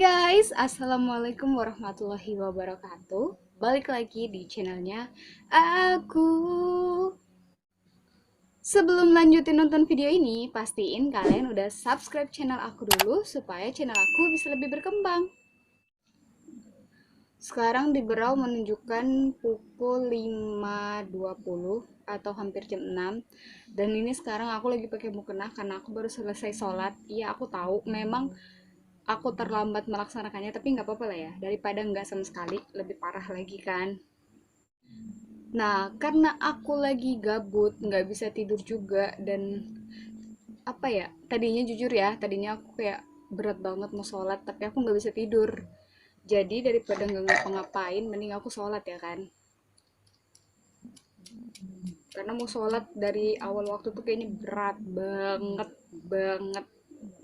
Guys, Assalamualaikum warahmatullahi wabarakatuh. Balik lagi di channelnya aku. Sebelum lanjutin nonton video ini, pastiin kalian udah subscribe channel aku dulu supaya channel aku bisa lebih berkembang. Sekarang di Berau menunjukkan pukul 5.20 atau hampir jam 6. Dan ini sekarang aku lagi pakai mukena karena aku baru selesai sholat. Iya, aku tahu memang aku terlambat melaksanakannya, tapi nggak apa-apa lah ya, daripada nggak sama sekali, lebih parah lagi kan. Nah, karena aku lagi gabut, nggak bisa tidur juga, dan apa ya, tadinya jujur ya, tadinya aku kayak berat banget mau sholat, tapi aku nggak bisa tidur. Jadi daripada nggak ngapa-ngapain, mending aku sholat ya kan. Karena mau sholat dari awal waktu tuh kayaknya berat banget, banget.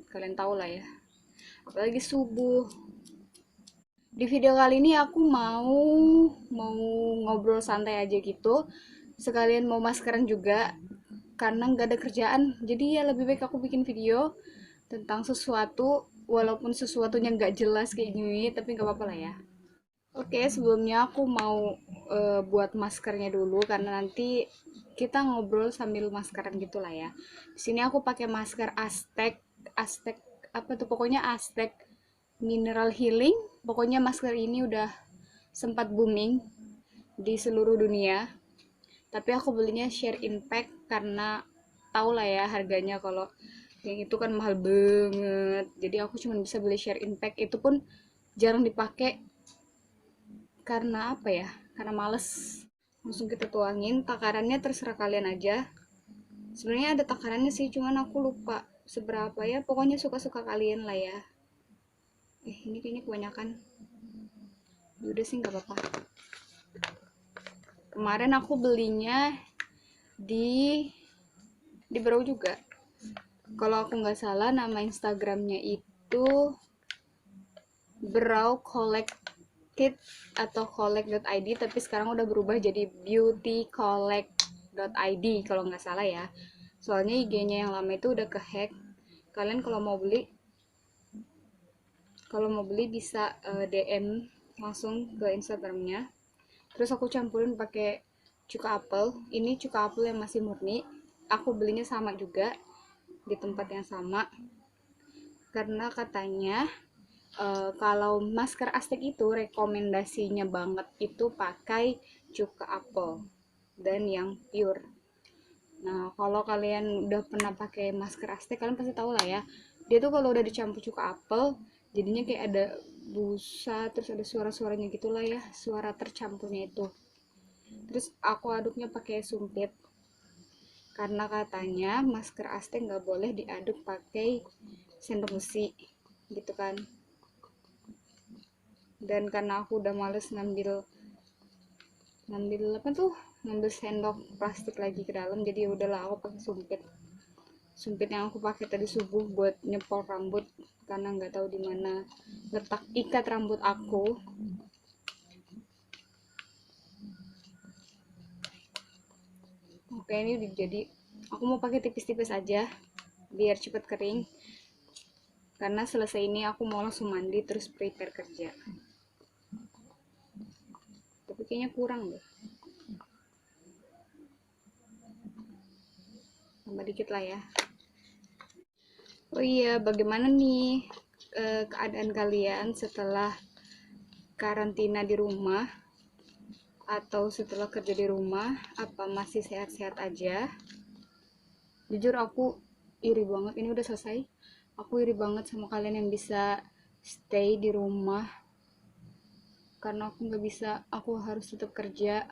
Kalian tau lah ya. Apalagi subuh. Di video kali ini aku mau ngobrol santai aja gitu. Sekalian mau maskeran juga karena nggak ada kerjaan. Jadi ya lebih baik aku bikin video tentang sesuatu walaupun sesuatunya nggak jelas kayak gini, tapi nggak apa-apa lah ya. Oke, sebelumnya aku mau buat maskernya dulu karena nanti kita ngobrol sambil maskeran gitu lah ya. Di sini aku pakai masker Aztec, Aztec apa tuh pokoknya Aztec Mineral Healing. Pokoknya masker ini udah sempat booming di seluruh dunia. Tapi aku belinya share impact karena tau lah ya harganya kalau yang itu kan mahal banget. Jadi aku cuma bisa beli share impact, itu pun jarang dipakai karena apa ya? Karena males. Langsung kita tuangin, takarannya terserah kalian aja. Sebenarnya ada takarannya sih, cuman aku lupa seberapa ya. Pokoknya suka-suka kalian lah ya. Ini kayaknya kebanyakan. Udah sih nggak apa-apa. Kemarin aku belinya di Berau juga. Kalau aku nggak salah nama Instagramnya itu Berau Collected atau collect.id, tapi sekarang udah berubah jadi beautycollect.id kalau nggak salah ya. Soalnya IG-nya yang lama itu udah kehack. Kalian kalau mau beli bisa DM langsung ke Instagramnya. Terus aku campurin pakai cuka apel. Ini cuka apel yang masih murni. Aku belinya sama juga di tempat yang sama karena katanya kalau masker Aztec itu rekomendasinya banget itu pakai cuka apel dan yang pure. Nah, kalau kalian udah pernah pakai masker Aztec, kalian pasti tahu lah ya. Dia tuh kalau udah dicampur cuka apel, jadinya kayak ada busa, terus ada suara-suaranya gitulah ya, suara tercampurnya itu. Terus aku aduknya pakai sumpit, karena katanya masker Aztec nggak boleh diaduk pakai sendok besi, gitu kan. Dan karena aku udah males ngambil ngambil apa tuh ngambil sendok plastik lagi ke dalam, jadi ya udahlah aku pakai sumpit yang aku pakai tadi subuh buat nyepol rambut karena nggak tahu di mana letak ikat rambut aku. Oke, ini udah jadi. Aku mau pakai tipis-tipis aja biar cepet kering, karena selesai ini aku mau langsung mandi terus prepare kerja. Tapi kayaknya kurang deh, tambah dikit lah ya. Oh iya, bagaimana nih keadaan kalian setelah karantina di rumah atau setelah kerja di rumah? Apa masih sehat-sehat aja? Jujur aku iri banget, ini udah selesai. Aku iri banget sama kalian yang bisa stay di rumah, karena aku nggak bisa, aku harus tetap kerja.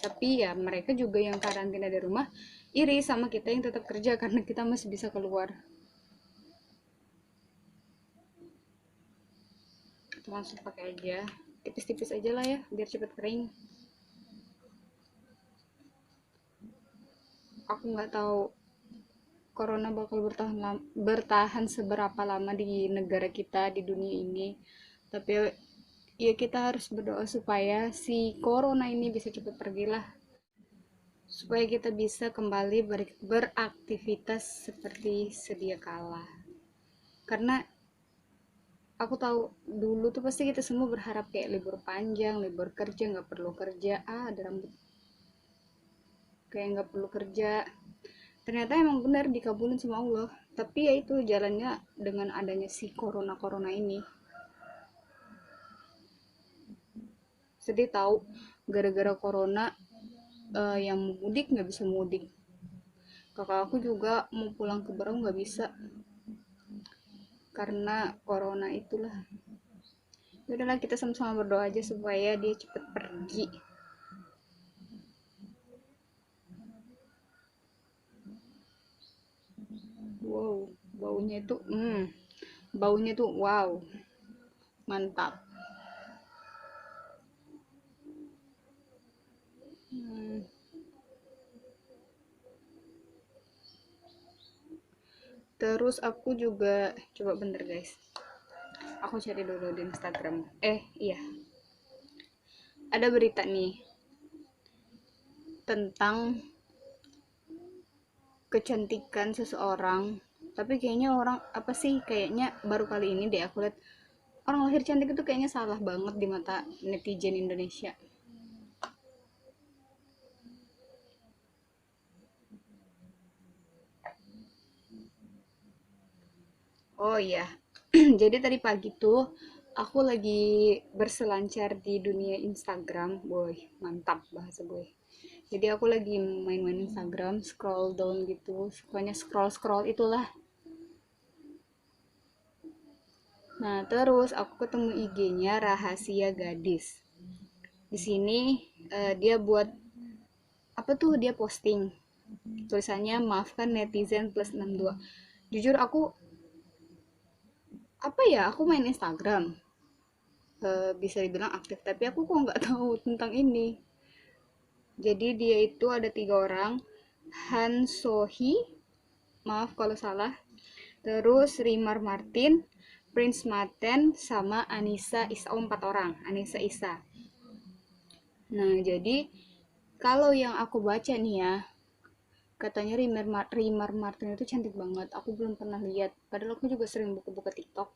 Tapi ya mereka juga yang karantina di rumah iri sama kita yang tetap kerja karena kita masih bisa keluar. Kita langsung pakai aja, tipis-tipis aja lah ya biar cepet kering. Aku nggak tahu corona bakal bertahan seberapa lama di negara kita, di dunia ini. Tapi ya kita harus berdoa supaya si corona ini bisa cepat pergi lah, supaya kita bisa kembali beraktivitas seperti sedia kala. Karena aku tahu dulu tuh pasti kita semua berharap kayak libur panjang, libur kerja, nggak perlu kerja, ada rambut kayak nggak perlu kerja. Ternyata emang benar dikabulin sama Allah. Tapi ya itu jalannya dengan adanya si corona ini. Sedih tahu, gara-gara corona yang mau mudik nggak bisa mudik. Kakak aku juga mau pulang ke Berau nggak bisa karena corona itulah. Udahlah, kita sama-sama berdoa aja supaya dia cepet pergi. Wow, baunya itu baunya tuh wow, mantap. Hmm, terus aku juga coba bentar guys, aku cari dulu di Instagram. Iya, ada berita nih tentang kecantikan seseorang. Tapi kayaknya orang apa sih, kayaknya baru kali ini deh aku lihat orang lahir cantik itu kayaknya salah banget di mata netizen Indonesia. Oh iya, jadi tadi pagi tuh aku lagi berselancar di dunia Instagram, boy, mantap bahasa gue. Jadi aku lagi main-main Instagram, scroll down gitu, sukanya scroll-scroll itulah. Nah, terus aku ketemu IG-nya Rahasia Gadis. Di sini dia buat apa tuh, dia posting tulisannya maafkan netizen plus 62. Jujur aku apa ya, aku main Instagram, bisa dibilang aktif, tapi aku kok nggak tahu tentang ini. Jadi dia itu ada 3 orang, Han Sohi, maaf kalau salah, terus Rimar Martin, Prince Maten, sama Anissa Isa. Oh, 4 orang, Anissa Isa. Nah, jadi kalau yang aku baca nih ya, katanya Rimar Martin itu cantik banget. Aku belum pernah lihat, padahal aku juga sering buka-buka TikTok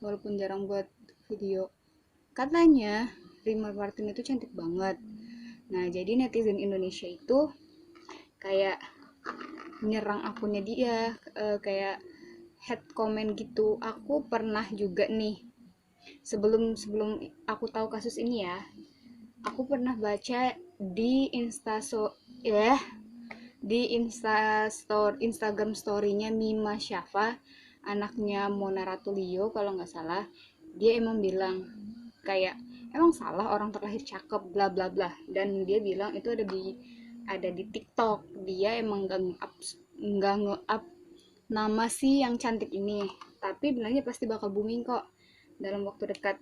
walaupun jarang buat video. Katanya Rimar Martin itu cantik banget. Nah, jadi netizen Indonesia itu kayak nyerang akunnya dia, kayak head comment gitu. Aku pernah juga nih, sebelum sebelum aku tahu kasus ini ya, aku pernah baca di ya di Instagram story-nya Mima Syafa, anaknya Mona Ratulio kalau nggak salah. Dia emang bilang kayak emang salah orang terlahir cakep bla bla bla, dan dia bilang itu ada di TikTok. Dia emang nggak nge-up nama si yang cantik ini, tapi bilangnya pasti bakal booming kok dalam waktu dekat.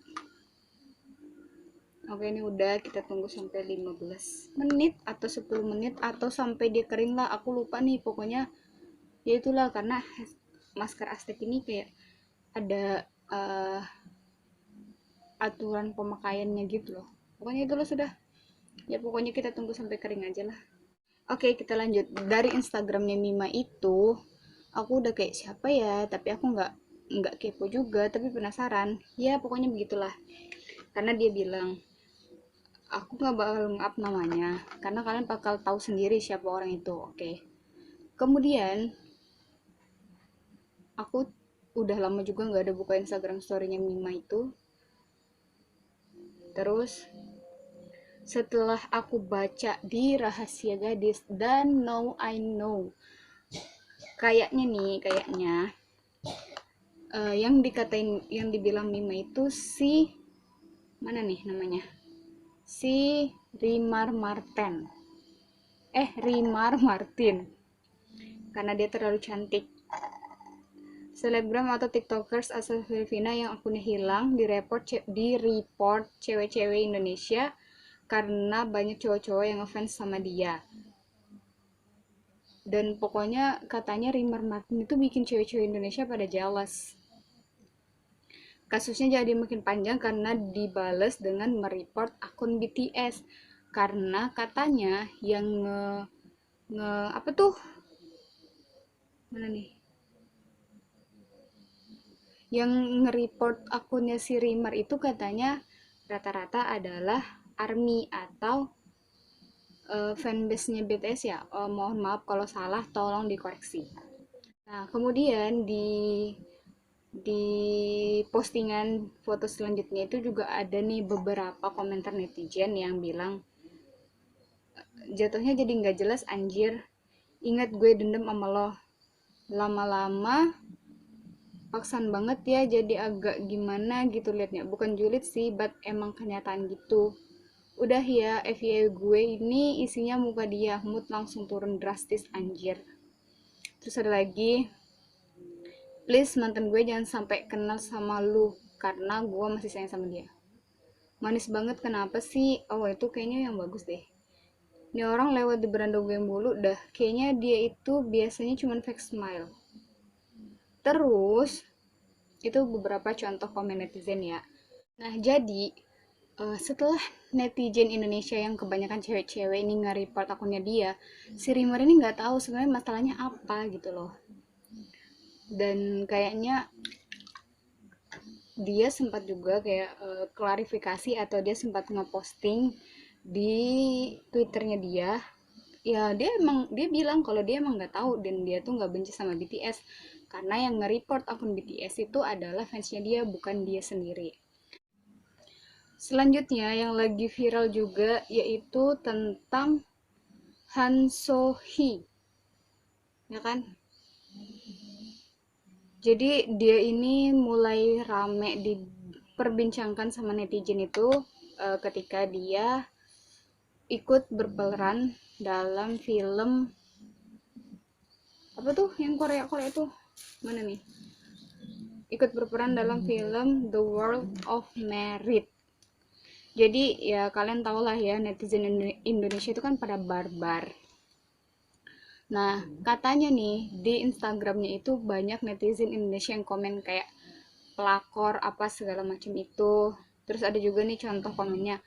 Oke, ini udah, kita tunggu sampai 15 menit atau 10 menit atau sampai dia kering lah, aku lupa nih pokoknya. Ya itulah, karena masker Aztec ini kayak ada aturan pemakaiannya gitu loh. Pokoknya itulah sudah. Ya pokoknya kita tunggu sampai kering aja lah. Oke, kita lanjut. Dari Instagramnya Mima itu, aku udah kayak siapa ya, tapi aku nggak kepo juga, tapi penasaran. Ya pokoknya begitulah. Karena dia bilang, aku nggak bakal nge-up namanya, karena kalian bakal tahu sendiri siapa orang itu. Oke. Kemudian aku udah lama juga nggak ada buka Instagram story-nya Mima itu. Terus setelah aku baca di Rahasia Gadis dan Now I Know, kayaknya yang dibilang Mima itu si mana nih namanya, si Rimar Martin, Rimar Martin, karena dia terlalu cantik. Selebgram atau tiktokers asal Filipina yang akunnya hilang di report cewek-cewek Indonesia karena banyak cowok-cowok yang ngefans sama dia. Dan pokoknya katanya Rimar Martin itu bikin cewek-cewek Indonesia pada jealous. Kasusnya jadi makin panjang karena dibales dengan mereport akun BTS, karena katanya yang nge apa tuh, mana nih, Yang nge-report akunnya si Rimar itu katanya rata-rata adalah ARMY atau fanbase-nya BTS ya. Mohon maaf kalau salah, tolong dikoreksi. Nah, kemudian di postingan foto selanjutnya itu juga ada nih beberapa komentar netizen yang bilang jatuhnya jadi nggak jelas anjir. Ingat gue dendam sama lo. Lama-lama paksan banget ya, jadi agak gimana gitu liatnya. Bukan julid sih, but emang kenyataan gitu. Udah ya, FYI gue ini isinya muka dia, mood langsung turun drastis anjir. Terus ada lagi, please mantan gue jangan sampai kenal sama lu karena gue masih sayang sama dia. Manis banget kenapa sih? Oh itu kayaknya yang bagus deh. Ini orang lewat di beranda gue mulu dah. Kayaknya dia itu biasanya cuma fake smile. Terus itu beberapa contoh komen netizen ya. Nah jadi setelah netizen Indonesia yang kebanyakan cewek-cewek ini nge-report akunnya dia, si Rimmer ini nggak tahu sebenarnya masalahnya apa gitu loh. Dan kayaknya dia sempat juga kayak klarifikasi atau dia sempat ngeposting di Twitternya dia. Ya dia bilang kalau dia emang nggak tahu dan dia tuh nggak benci sama BTS karena yang nge-report akun BTS itu adalah fansnya dia, bukan dia sendiri. Selanjutnya yang lagi viral juga yaitu tentang Han So Hee, ya kan? Jadi dia ini mulai rame diperbincangkan sama netizen itu ketika dia ikut berperan dalam film apa tuh yang Korea Korea tuh mana nih, ikut berperan dalam film The World of Merit. Jadi ya kalian tau lah ya, netizen Indonesia itu kan pada barbar. Nah katanya nih di Instagramnya itu banyak netizen Indonesia yang komen kayak pelakor apa segala macam itu. Terus ada juga nih contoh komennya,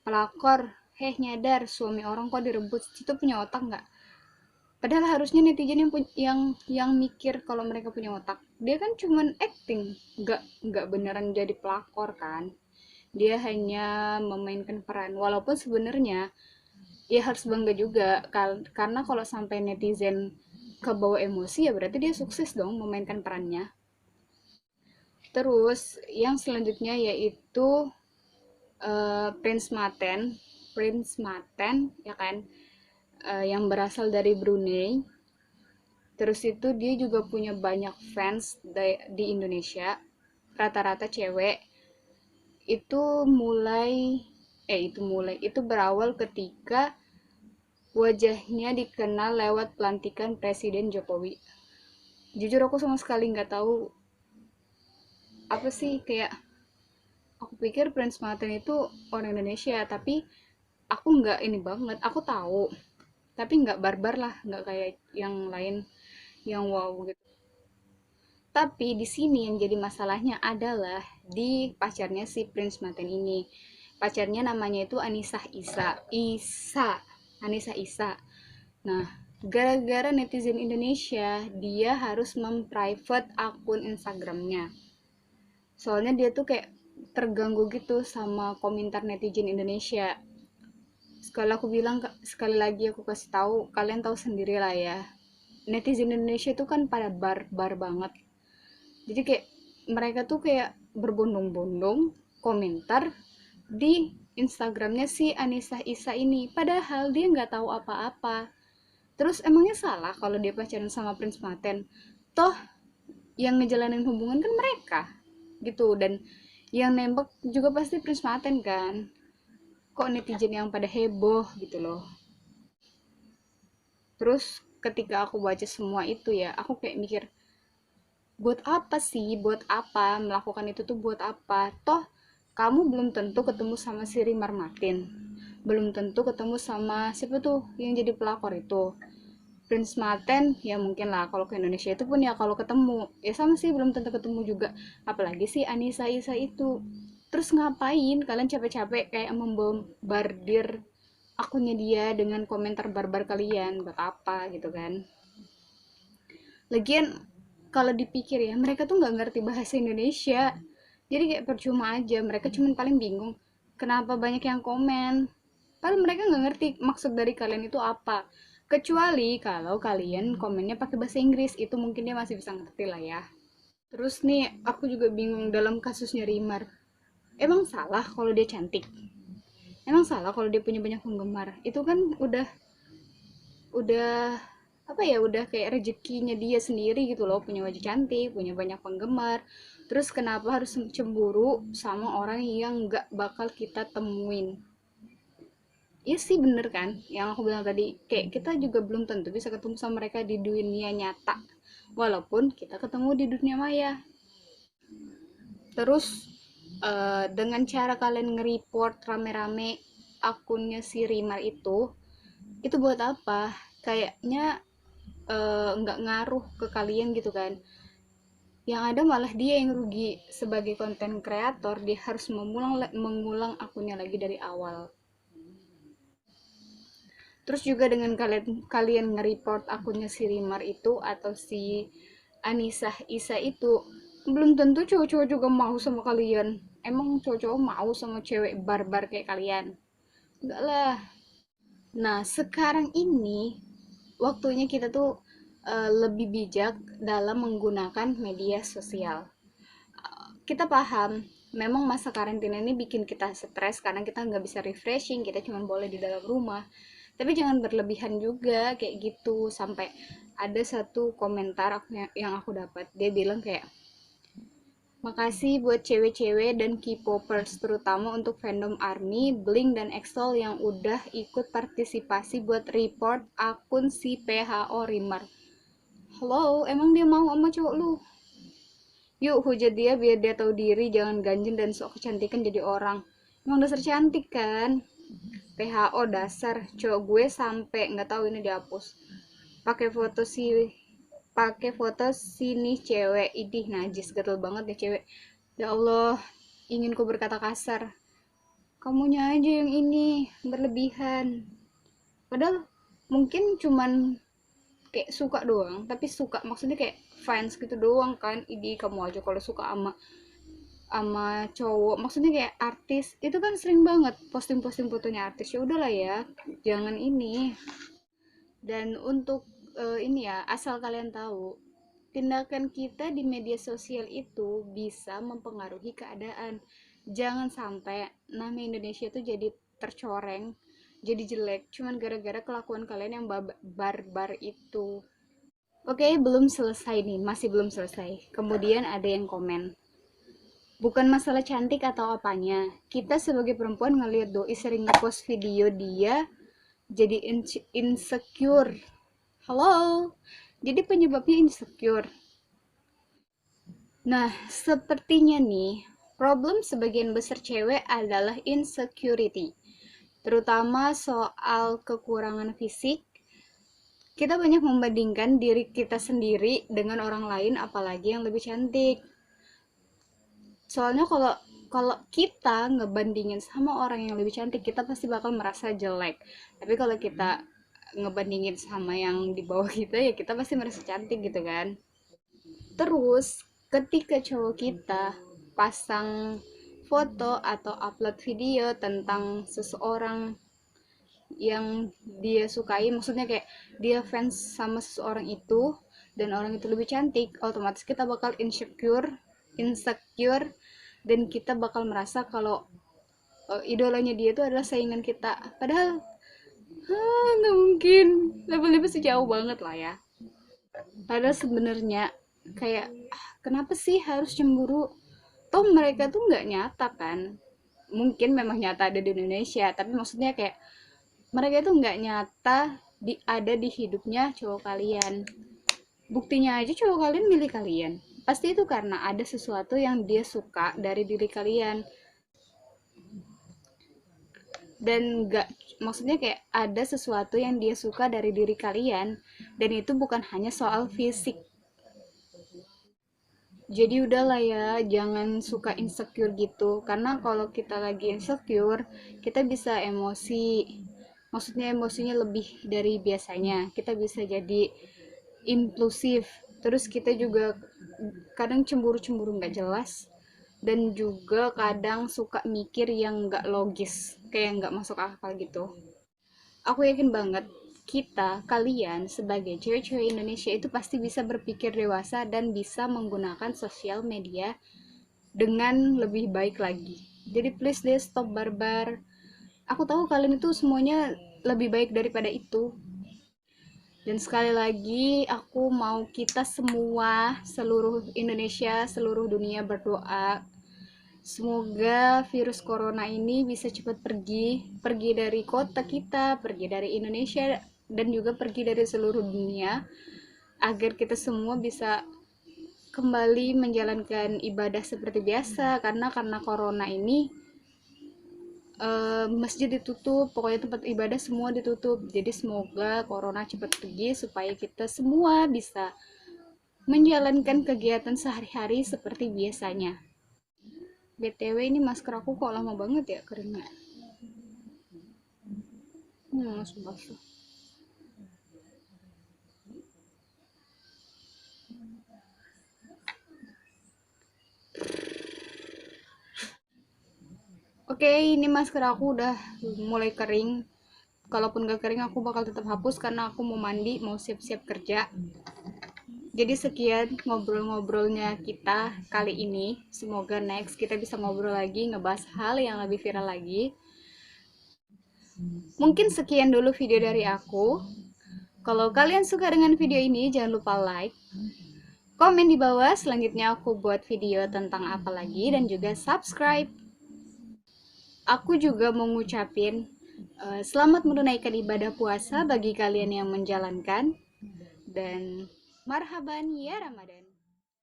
pelakor, heh nyadar suami orang kok direbut, itu punya otak nggak? Padahal harusnya netizen yang mikir kalau mereka punya otak. Dia kan cuman acting, nggak beneran jadi pelakor kan. Dia hanya memainkan peran. Walaupun sebenarnya ya harus bangga juga karena kalau sampai netizen kebawa emosi ya berarti dia sukses dong memainkan perannya. Terus yang selanjutnya yaitu Prince Maten, Prince Maten ya kan, yang berasal dari Brunei. Terus itu dia juga punya banyak fans di Indonesia, rata-rata cewek. Itu itu berawal ketika wajahnya dikenal lewat pelantikan Presiden Jokowi. Jujur aku sama sekali nggak tahu apa sih, kayak aku pikir Prince Martin itu orang Indonesia, tapi aku nggak ini banget, aku tahu tapi nggak barbar lah, nggak kayak yang lain yang wow gitu. Tapi di sini yang jadi masalahnya adalah di pacarnya si Prince Martin ini. Pacarnya namanya itu Anissa Isa. Nah, gara-gara netizen Indonesia, dia harus memprivate akun Instagramnya. Soalnya dia tuh kayak terganggu gitu sama komentar netizen Indonesia. Sekali lagi aku kasih tahu, kalian tahu sendiri lah ya. Netizen Indonesia itu kan pada barbar banget. Jadi kayak mereka tuh kayak berbondong-bondong komentar di Instagramnya si Anissa Isa ini, padahal dia nggak tahu apa-apa. Terus emangnya salah kalau dia pacaran sama Prince Maten? Toh yang ngejalanin hubungan kan mereka gitu, dan yang nembak juga pasti Prince Maten kan. Kok netizen yang pada heboh gitu loh. Terus ketika aku baca semua itu ya, aku kayak mikir, buat apa sih, buat apa melakukan itu tuh, buat apa? Toh kamu belum tentu ketemu sama si Rimar Martin, belum tentu ketemu sama siapa tuh yang jadi pelakor itu, Prince Martin. Ya mungkin lah kalau ke Indonesia itu pun ya kalau ketemu ya sama sih, belum tentu ketemu juga. Apalagi si Anissa Isa itu. Terus ngapain kalian capek-capek kayak membombardir akunnya dia dengan komentar barbar kalian, buat apa gitu kan? Lagian kalau dipikir ya, mereka tuh nggak ngerti bahasa Indonesia. Jadi kayak percuma aja, mereka cuman paling bingung kenapa banyak yang komen. Padahal mereka nggak ngerti maksud dari kalian itu apa. Kecuali kalau kalian komennya pakai bahasa Inggris, itu mungkin dia masih bisa ngerti lah ya. Terus nih, aku juga bingung dalam kasusnya Rimar. Emang salah kalau dia cantik? Emang salah kalau dia punya banyak penggemar? Itu kan udah apa ya, udah kayak rezekinya dia sendiri gitu loh, punya wajah cantik, punya banyak penggemar. Terus kenapa harus cemburu sama orang yang nggak bakal kita temuin? Iya sih, bener kan yang aku bilang tadi, kayak kita juga belum tentu bisa ketemu sama mereka di dunia nyata, walaupun kita ketemu di dunia maya. Terus dengan cara kalian nge-report rame-rame akunnya si Rimar itu buat apa? Kayaknya nggak ngaruh ke kalian gitu kan. Yang ada malah dia yang rugi sebagai konten kreator, dia harus mengulang akunnya lagi dari awal. Terus juga dengan kalian nge-report akunnya si Rimar itu atau si Anissa Isa itu, belum tentu cowok-cowok juga mau sama kalian. Emang cowok-cowok mau sama cewek barbar kayak kalian? Enggak lah. Nah, sekarang ini waktunya kita tuh lebih bijak dalam menggunakan media sosial. Kita paham, memang masa karantina ini bikin kita stres karena kita nggak bisa refreshing, kita cuma boleh di dalam rumah. Tapi jangan berlebihan juga kayak gitu. Sampai ada satu komentar yang aku dapat, dia bilang kayak, makasih buat cewek-cewek dan K-popers, terutama untuk fandom ARMY, Blink, dan EXO yang udah ikut partisipasi buat report akun si PHO Rimar. Halo, emang dia mau sama cowok lu? Yuk hujat dia biar dia tahu diri, jangan ganjen dan sok kecantikan jadi orang. Emang dasar cantik kan? PHO dasar, cowok gue sampai nggak tahu ini dihapus. Pakai foto sini cewek, idih najis, gatel banget deh cewek. Ya Allah, ingin ku berkata kasar. Kamunya aja yang ini berlebihan. Padahal mungkin cuman kayak suka doang, tapi suka maksudnya kayak fans gitu doang kan. Ini kamu aja kalau suka sama cowok, maksudnya kayak artis itu kan sering banget posting-posting fotonya artis. Ya udahlah ya, jangan ini. Dan untuk ini ya, asal kalian tahu, tindakan kita di media sosial itu bisa mempengaruhi keadaan. Jangan sampai nama Indonesia itu jadi tercoreng, jadi jelek cuman gara-gara kelakuan kalian yang barbar itu. Oke, belum selesai nih, masih belum selesai. Kemudian ada yang komen, bukan masalah cantik atau apanya, kita sebagai perempuan ngelihat doi sering ngepost video dia jadi insecure. Halo, jadi penyebabnya insecure. Nah, sepertinya nih, problem sebagian besar cewek adalah insecurity, terutama soal kekurangan fisik. Kita banyak membandingkan diri kita sendiri dengan orang lain, apalagi yang lebih cantik. Soalnya kalau kalau kita ngebandingin sama orang yang lebih cantik, kita pasti bakal merasa jelek. Tapi kalau kita ngebandingin sama yang di bawah kita, ya kita pasti merasa cantik gitu kan. Terus ketika cowok kita pasang foto atau upload video tentang seseorang yang dia sukai, maksudnya kayak dia fans sama seseorang itu dan orang itu lebih cantik, otomatis kita bakal insecure, dan kita bakal merasa kalau idolanya dia itu adalah saingan kita. Padahal nggak mungkin, levelnya pasti jauh banget lah ya. Padahal sebenarnya kayak, kenapa sih harus cemburu? Toh mereka tuh nggak nyata kan? Mungkin memang nyata ada di Indonesia, tapi maksudnya kayak mereka tuh nggak nyata ada di hidupnya cowok kalian. Buktinya aja cowok kalian milih kalian. Pasti itu karena ada sesuatu yang dia suka dari diri kalian. Dan nggak, maksudnya kayak ada sesuatu yang dia suka dari diri kalian, dan itu bukan hanya soal fisik. Jadi udahlah ya, jangan suka insecure gitu, karena kalau kita lagi insecure kita bisa emosi, maksudnya emosinya lebih dari biasanya, kita bisa jadi impulsif. Terus kita juga kadang cemburu-cemburu nggak jelas, dan juga kadang suka mikir yang nggak logis, kayak nggak masuk akal gitu. Aku yakin banget kalian sebagai cewek-cewek Indonesia itu pasti bisa berpikir dewasa dan bisa menggunakan sosial media dengan lebih baik lagi. Jadi please deh, stop barbar. Aku tahu kalian itu semuanya lebih baik daripada itu. Dan sekali lagi aku mau kita semua, seluruh Indonesia, seluruh dunia berdoa semoga virus corona ini bisa cepat pergi dari kota kita, pergi dari Indonesia, dan juga pergi dari seluruh dunia, agar kita semua bisa kembali menjalankan ibadah seperti biasa. Karena corona ini masjid ditutup, pokoknya tempat ibadah semua ditutup. Jadi semoga corona cepat pergi supaya kita semua bisa menjalankan kegiatan sehari-hari seperti biasanya. BTW ini masker aku kok lama banget ya keringnya. Langsung basuh. Oke, ini masker aku udah mulai kering. Kalaupun gak kering aku bakal tetap hapus karena aku mau mandi, mau siap-siap kerja. Jadi sekian ngobrol-ngobrolnya kita kali ini. Semoga next kita bisa ngobrol lagi, ngebahas hal yang lebih viral lagi. Mungkin sekian dulu video dari aku. Kalau kalian suka dengan video ini, jangan lupa like, komen di bawah. Selanjutnya aku buat video tentang apa lagi, dan juga subscribe. Aku juga mau ngucapin selamat menunaikan ibadah puasa bagi kalian yang menjalankan, dan marhaban ya Ramadan.